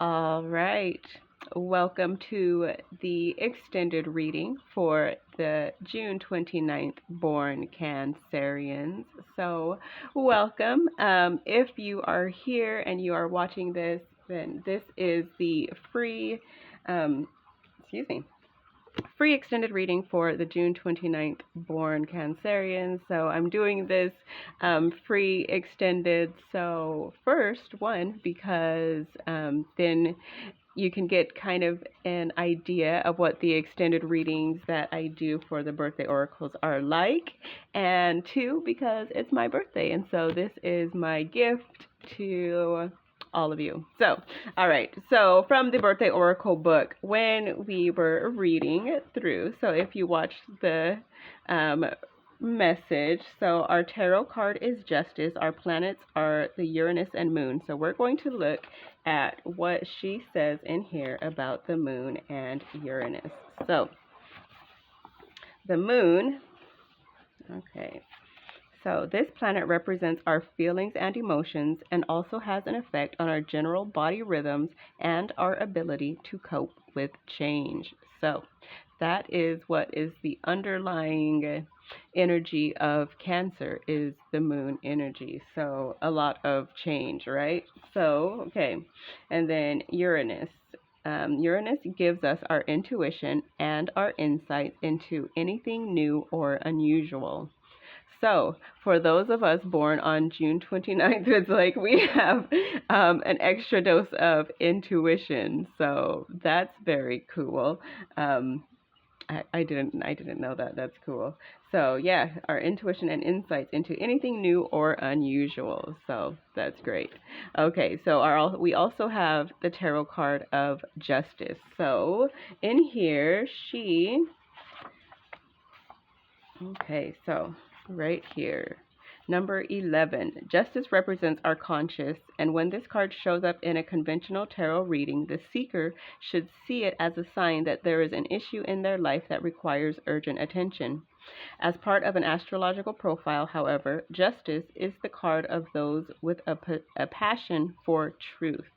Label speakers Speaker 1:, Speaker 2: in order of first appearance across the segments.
Speaker 1: All right. Welcome to the extended reading for the June 29th born Cancerians. So, welcome. If you are here and you are watching this, then this is the um, free extended reading for the June 29th born Cancerians. So I'm doing this free extended. So first one, because then you can get kind of an idea of what the extended readings that I do for the birthday oracles are like. And two, because it's my birthday. And so this is my gift to all of you. So, all right. So from the birthday oracle book, when we were reading through, so if you watched the message, so our tarot card is Justice. Our planets are the Uranus and Moon. So we're going to look at what she says in here about the Moon and Uranus. So the Moon, okay. So this planet represents our feelings and emotions and also has an effect on our general body rhythms and our ability to cope with change. So that is what is the underlying energy of Cancer, is the Moon energy. So a lot of change, right? So, okay. And then Uranus. Uranus gives us our intuition and our insights into anything new or unusual. So, for those of us born on June 29th, it's like we have an extra dose of intuition. So, that's very cool. I didn't know that. That's cool. So, yeah, our intuition and insights into anything new or unusual. So, that's great. Okay, so we also have the tarot card of Justice. So, in here, okay, so right here. Number 11. Justice represents our conscious, and when this card shows up in a conventional tarot reading, the seeker should see it as a sign that there is an issue in their life that requires urgent attention. As part of an astrological profile, however, Justice is the card of those with a passion for truth.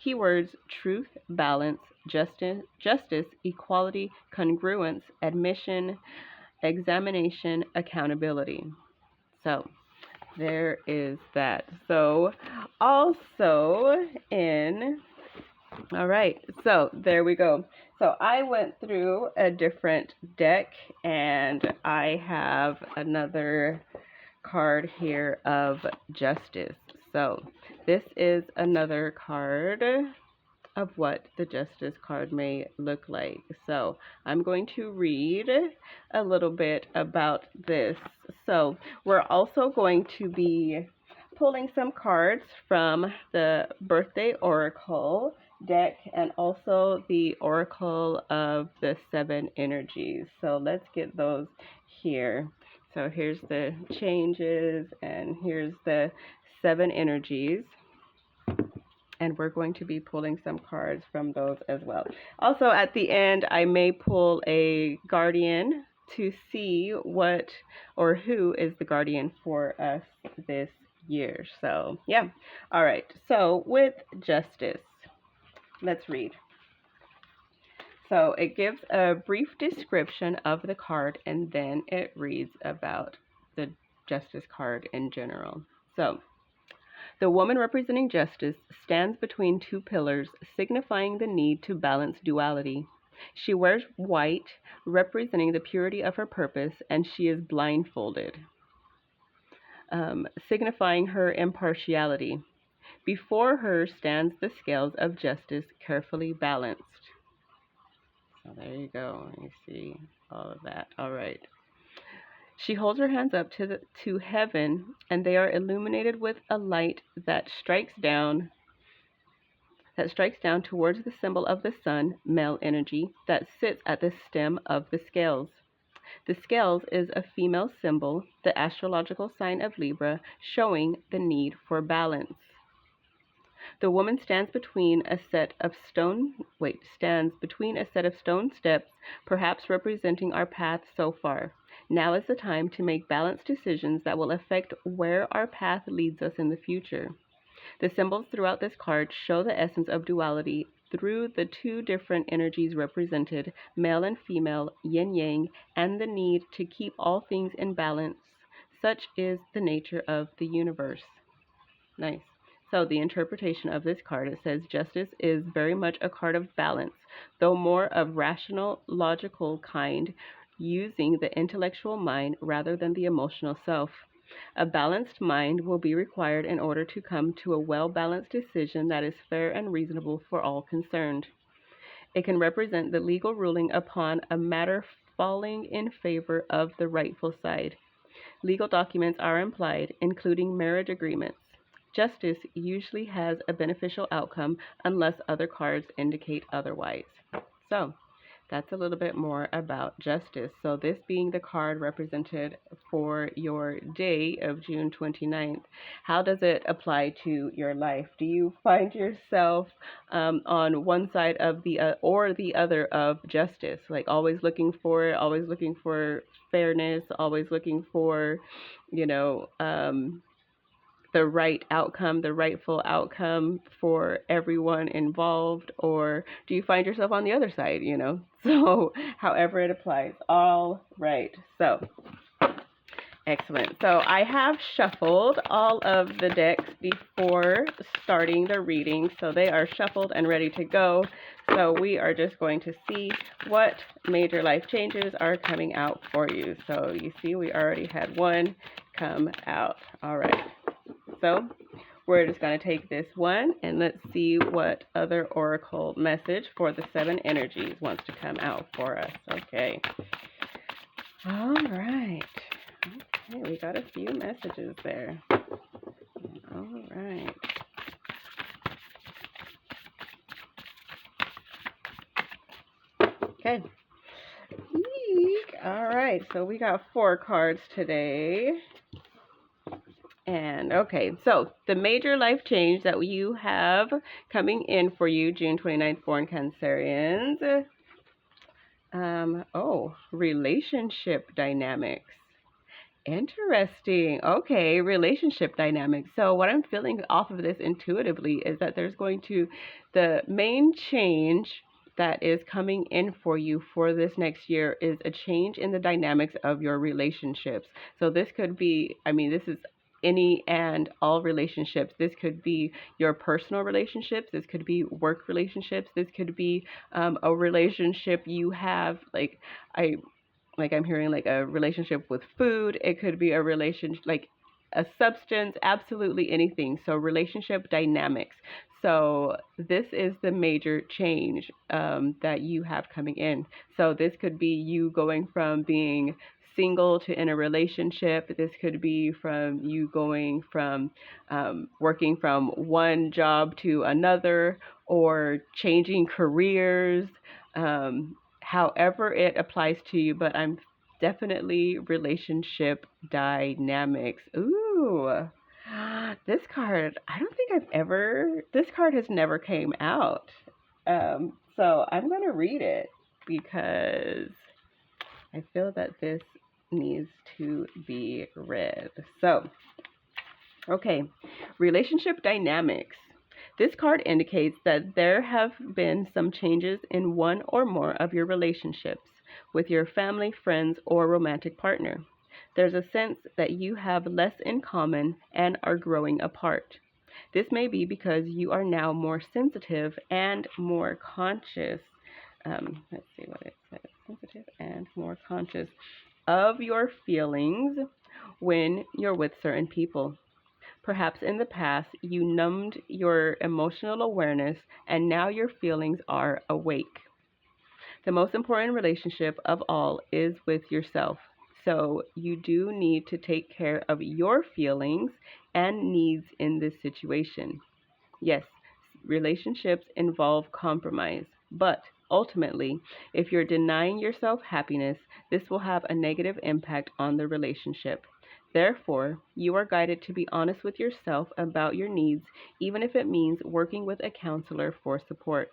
Speaker 1: Keywords: truth, balance, justice, equality, congruence, admission, examination, accountability. So there is that. So also all right, so there we go. So I went through a different deck and I have another card here of Justice. So this is another card of what the Justice card may look like. So I'm going to read a little bit about this. So we're also going to be pulling some cards from the birthday oracle deck and also the oracle of the 7 energies. So let's get those here. So here's the changes and here's the 7 energies. And we're going to be pulling some cards from those as well. Also, at the end, I may pull a guardian to see what or who is the guardian for us this year. So, yeah. All right. So, with Justice, let's read. So, it gives a brief description of the card, and then it reads about the Justice card in general. So, the woman representing Justice stands between 2 pillars, signifying the need to balance duality. She wears white, representing the purity of her purpose, and she is blindfolded, signifying her impartiality. Before her stands the scales of justice, carefully balanced. So there you go. You see all of that. All right. She holds her hands up to heaven, and they are illuminated with a light that strikes down towards the symbol of the sun, male energy, that sits at the stem of the scales. The scales is a female symbol, the astrological sign of Libra, showing the need for balance. The woman stands between a set of stone steps, perhaps representing our path so far. Now is the time to make balanced decisions that will affect where our path leads us in the future. The symbols throughout this card show the essence of duality through the two different energies represented, male and female, yin yang, and the need to keep all things in balance. Such is the nature of the universe. Nice. So the interpretation of this card, it says justice is very much a card of balance, though more of rational, logical kind, using the intellectual mind rather than the emotional self. A balanced mind will be required in order to come to a well-balanced decision that is fair and reasonable for all concerned. It can represent the legal ruling upon a matter falling in favor of the rightful side. Legal documents are implied, including marriage agreements. Justice usually has a beneficial outcome unless other cards indicate otherwise. So, that's a little bit more about justice. So this being the card represented for your day of June 29th, how does it apply to your life? Do you find yourself on one side of the or the other of justice, like always looking for it, always looking for fairness, always looking for, you know, the right outcome, the rightful outcome for everyone involved? Or do you find yourself on the other side, you know? So however it applies. All right. So excellent. So I have shuffled all of the decks before starting the reading. So they are shuffled and ready to go. So we are just going to see what major life changes are coming out for you. So you see we already had one come out. All right. So we're just going to take this one and let's see what other oracle message for the 7 energies wants to come out for us. Okay. All right. Okay, we got a few messages there. All right. Okay. All right, so we got 4 cards today. And okay, so the major life change that you have coming in for you, June 29th, born Cancerians. Relationship dynamics. Interesting. Okay, relationship dynamics. So what I'm feeling off of this intuitively is that the main change that is coming in for you for this next year is a change in the dynamics of your relationships. So this could be, this is any and all relationships. This could be your personal relationships. This could be work relationships. This could be a relationship you have, I'm hearing like a relationship with food. It could be a relationship, like a substance, absolutely anything. So relationship dynamics. So this is the major change that you have coming in. So this could be you going from being single to in a relationship. This could be from you going from working from one job to another, or changing careers, however it applies to you. But I'm definitely relationship dynamics. Ooh, this card, this card has never came out. So I'm going to read it because I feel that this needs to be read. So, okay, relationship dynamics. This card indicates that there have been some changes in one or more of your relationships with your family, friends, or romantic partner. There's a sense that you have less in common and are growing apart. This may be because you are now more sensitive and more conscious. Let's see what it says. Sensitive and more conscious of your feelings when you're with certain people. Perhaps in the past, you numbed your emotional awareness and now your feelings are awake. The most important relationship of all is with yourself. So you do need to take care of your feelings and needs in this situation. Yes, relationships involve compromise, but ultimately, if you're denying yourself happiness, this will have a negative impact on the relationship. Therefore, you are guided to be honest with yourself about your needs, even if it means working with a counselor for support.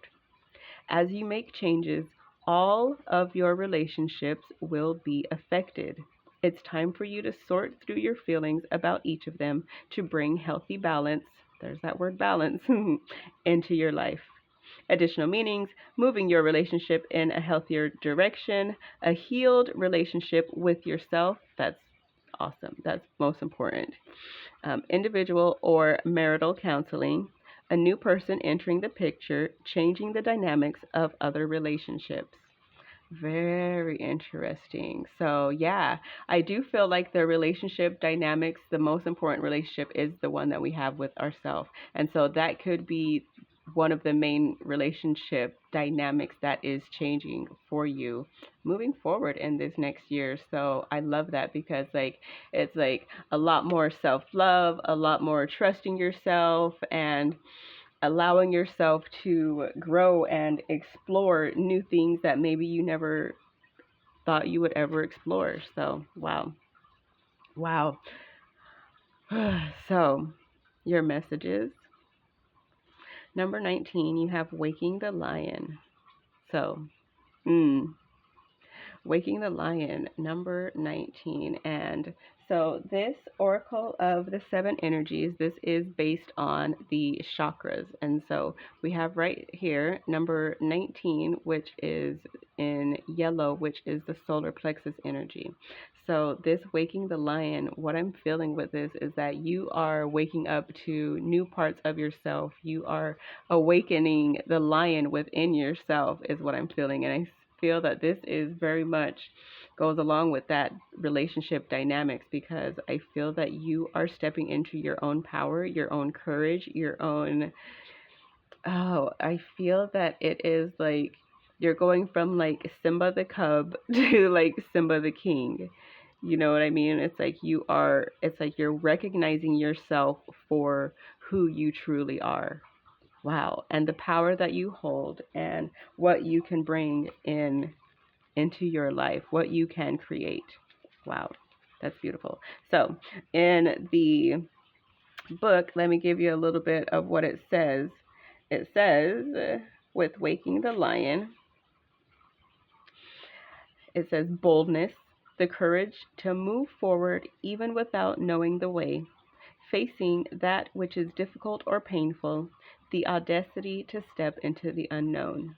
Speaker 1: As you make changes, all of your relationships will be affected. It's time for you to sort through your feelings about each of them to bring healthy balance there's that word balance, into your life. Additional meanings: moving your relationship in a healthier direction, a healed relationship with yourself. That's awesome. That's most important. Individual or marital counseling, a new person entering the picture, changing the dynamics of other relationships. Very interesting. So, yeah, I do feel like the relationship dynamics, the most important relationship is the one that we have with ourselves. And so that could be one of the main relationship dynamics that is changing for you moving forward in this next year. So, I love that because it's like a lot more self-love, a lot more trusting yourself, and allowing yourself to grow and explore new things that maybe you never thought you would ever explore. So, wow. Wow. So, your messages. Number 19, you have Waking the Lion. So, Waking the Lion, number 19. And so this Oracle of the Seven Energies, this is based on the chakras. And so we have right here number 19, which is in yellow, which is the solar plexus energy. So this Waking the Lion, what I'm feeling with this is that you are waking up to new parts of yourself. You are awakening the lion within yourself is what I'm feeling. And I feel that this is very much goes along with that relationship dynamics, because I feel that you are stepping into your own power, your own courage, your own, I feel that it is like you're going from like Simba the cub to like Simba the king. You know what I mean? It's like you're recognizing yourself for who you truly are. Wow. And the power that you hold and what you can bring into your life, what you can create. Wow. That's beautiful. So, in the book, let me give you a little bit of what it says. It says, with Waking the Lion, it says boldness, the courage to move forward even without knowing the way, facing that which is difficult or painful, the audacity to step into the unknown.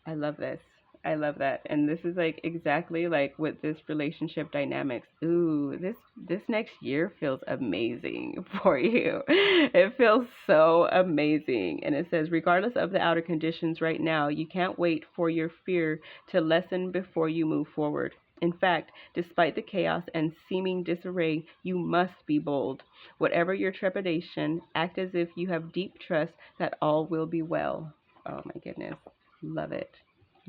Speaker 1: I love this. I love that. And this is like exactly like with this relationship dynamics. Ooh, this next year feels amazing for you. It feels so amazing. And it says, regardless of the outer conditions right now, you can't wait for your fear to lessen before you move forward. In fact, despite the chaos and seeming disarray, you must be bold. Whatever your trepidation, act as if you have deep trust that all will be well. Oh my goodness. Love it.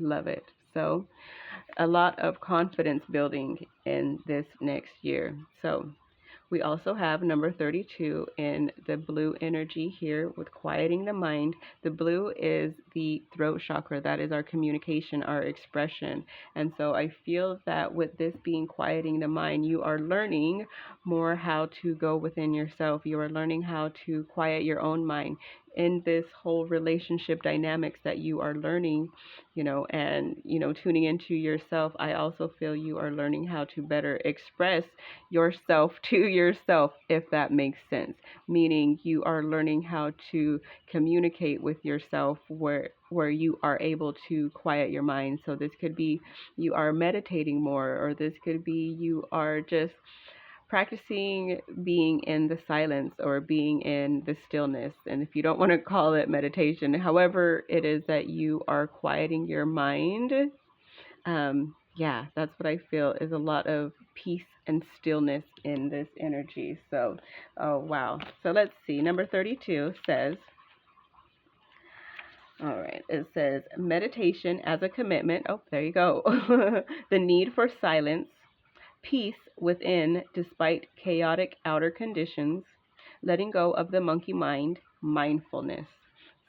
Speaker 1: Love it. So, a lot of confidence building in this next year. So, we also have number 32 in the blue energy here with quieting the mind. The blue is the throat chakra. That is our communication, our expression. And so I feel that with this being quieting the mind, you are learning more how to go within yourself. You are learning how to quiet your own mind in this whole relationship dynamics that you are learning, and, tuning into yourself. I also feel you are learning how to better express yourself to yourself, if that makes sense. Meaning you are learning how to communicate with yourself where you are able to quiet your mind. So this could be you are meditating more, or this could be you are just practicing being in the silence or being in the stillness. And if you don't want to call it meditation, however it is that you are quieting your mind, yeah, that's what I feel is a lot of peace and stillness in this energy. So, oh, wow. So let's see. Number 32 says, all right, it says meditation as a commitment. Oh, there you go. The need for silence, peace within despite chaotic outer conditions, letting go of the monkey mind, mindfulness.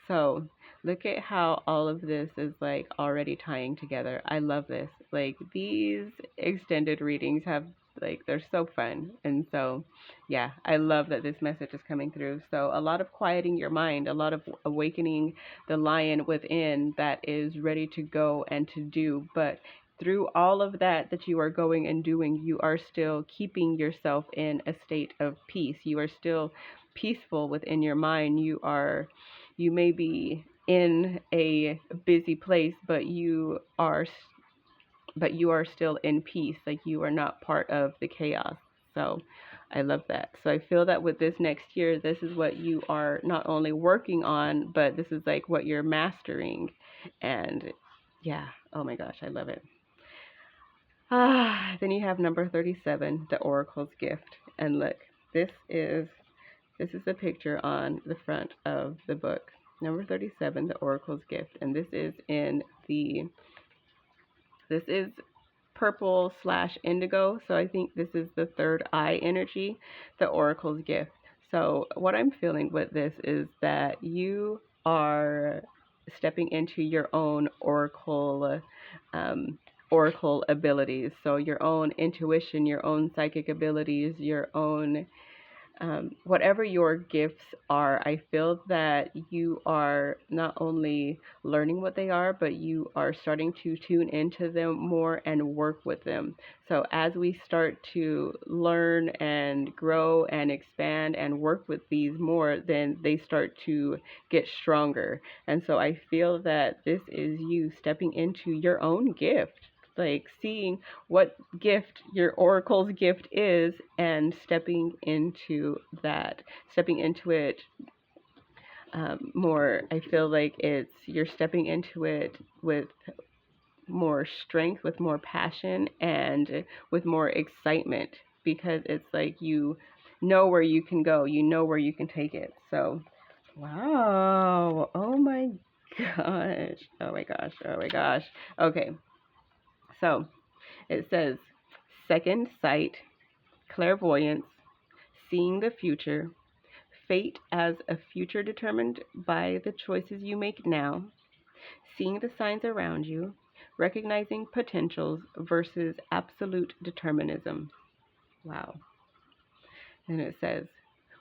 Speaker 1: So look at how all of this is like already tying together. I love this. Like these extended readings have they're so fun. And so yeah, I love that this message is coming through. So a lot of quieting your mind, a lot of awakening the lion within that is ready to go and to do. But through all of that you are going and doing, you are still keeping yourself in a state of peace. You are still peaceful within your mind. You may be in a busy place, but you are still in peace. Like, you are not part of the chaos. So I love that. So I feel that with this next year, this is what you are not only working on, but this is like what you're mastering. And yeah, oh my gosh, I love it. Then you have number 37, the Oracle's Gift. And look, this is the picture on the front of the book. Number 37, the Oracle's Gift. And this is purple / indigo. So I think this is the third eye energy, the Oracle's Gift. So what I'm feeling with this is that you are stepping into your own oracle abilities. So your own intuition, your own psychic abilities, your own whatever your gifts are. I feel that you are not only learning what they are, but you are starting to tune into them more and work with them. So as we start to learn and grow and expand and work with these more, then they start to get stronger. And so I feel that this is you stepping into your own gift, like seeing what gift your oracle's gift is and stepping into it more. I feel like you're stepping into it with more strength, with more passion, and with more excitement, because it's like you know where you can go, you know where you can take it. So wow, oh my gosh, oh my gosh, oh my gosh. Okay, so it says second sight, clairvoyance, seeing the future, fate as a future determined by the choices you make now, seeing the signs around you, recognizing potentials versus absolute determinism. Wow. And it says,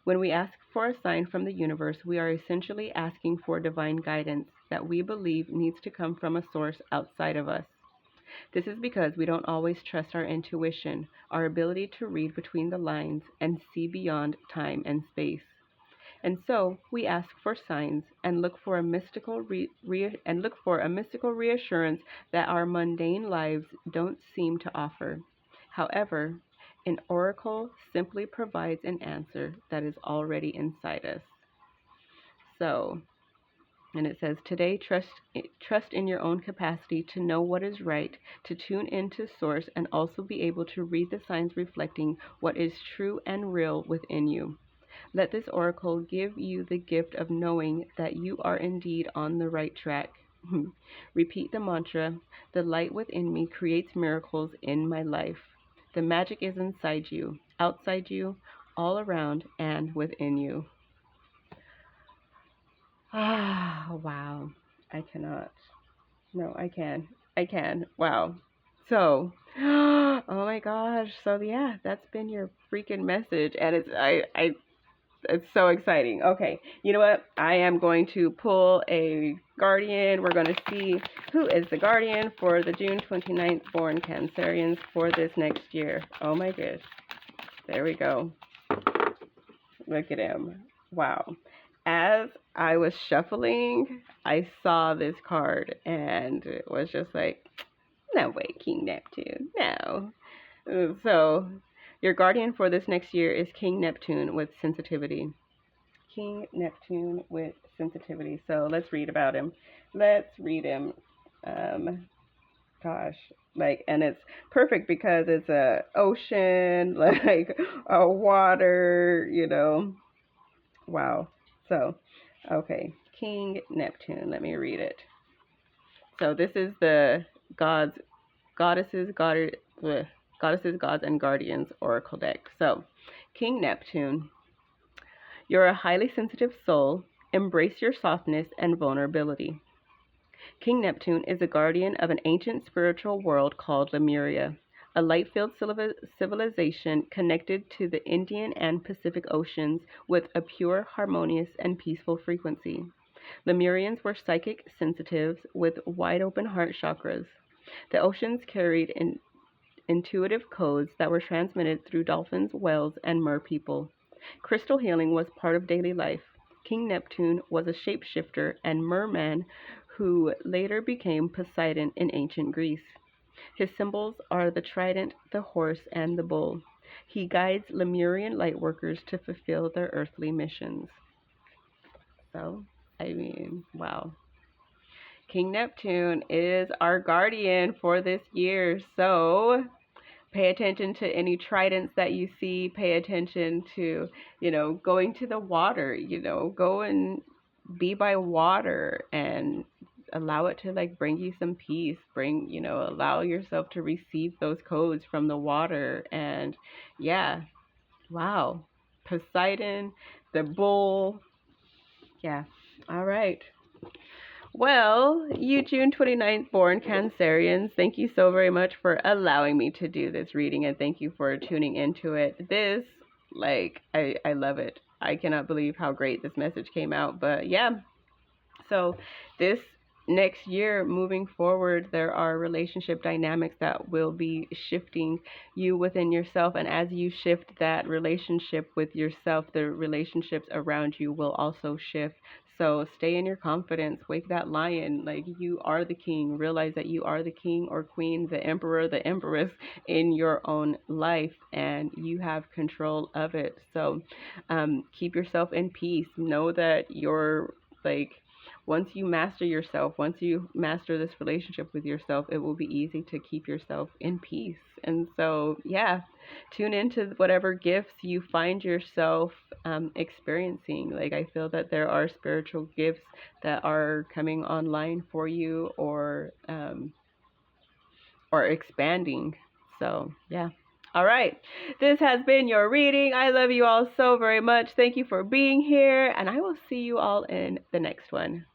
Speaker 1: when we ask for a sign from the universe, we are essentially asking for divine guidance that we believe needs to come from a source outside of us. This is because we don't always trust our intuition, our ability to read between the lines and see beyond time and space. And so we ask for signs and look for a mystical reassurance that our mundane lives don't seem to offer. However, an oracle simply provides an answer that is already inside us. So, and it says, today, trust in your own capacity to know what is right, to tune into source, and also be able to read the signs reflecting what is true and real within you. Let this oracle give you the gift of knowing that you are indeed on the right track. Repeat the mantra, the light within me creates miracles in my life. The magic is inside you, outside you, all around, and within you. Wow. I cannot. No, I can. Wow. So, oh my gosh. So yeah, that's been your freaking message, and it's so exciting. Okay, you know what? I am going to pull a guardian. We're going to see who is the guardian for the June 29th born Cancerians for this next year. Oh my gosh. There we go. Look at him. Wow. As I was shuffling, I saw this card and it was just like, no way, King Neptune. No. So, your guardian for this next year is King Neptune with sensitivity. King Neptune with sensitivity. So let's read about him. Let's read him. Gosh, like, and it's perfect because it's a ocean, like a water, you know. Wow. So, okay, King Neptune. Let me read it. So this is the goddesses, gods, and guardians oracle deck. So, King Neptune, you're a highly sensitive soul. Embrace your softness and vulnerability. King Neptune is a guardian of an ancient spiritual world called Lemuria, a light-filled civilization connected to the Indian and Pacific Oceans with a pure, harmonious, and peaceful frequency. Lemurians were psychic sensitives with wide-open heart chakras. The oceans carried intuitive codes that were transmitted through dolphins, whales, and mer people. Crystal healing was part of daily life. King Neptune was a shapeshifter and merman who later became Poseidon in ancient Greece. His symbols are the trident, the horse, and the bull. He guides Lemurian lightworkers to fulfill their earthly missions. So, I mean, wow. King Neptune is our guardian for this year. So, pay attention to any tridents that you see. Pay attention to, going to the water, go and be by water and allow it to like bring you some peace, allow yourself to receive those codes from the water. And yeah, wow. Poseidon, the bull. Yeah. All right. Well, you June 29th born Cancerians, thank you so very much for allowing me to do this reading, and thank you for tuning into it. This, I love it. I cannot believe how great this message came out. But yeah, so this next year moving forward, there are relationship dynamics that will be shifting you within yourself. And as you shift that relationship with yourself, the relationships around you will also shift. So stay in your confidence, wake that lion, like you are the king. Realize that you are the king or queen, the emperor, the empress in your own life, and you have control of it. So keep yourself in peace. Know that you're once you master yourself, once you master this relationship with yourself, it will be easy to keep yourself in peace. And so, yeah, tune into whatever gifts you find yourself experiencing. Like, I feel that there are spiritual gifts that are coming online for you or expanding. So, yeah. All right. This has been your reading. I love you all so very much. Thank you for being here, and I will see you all in the next one.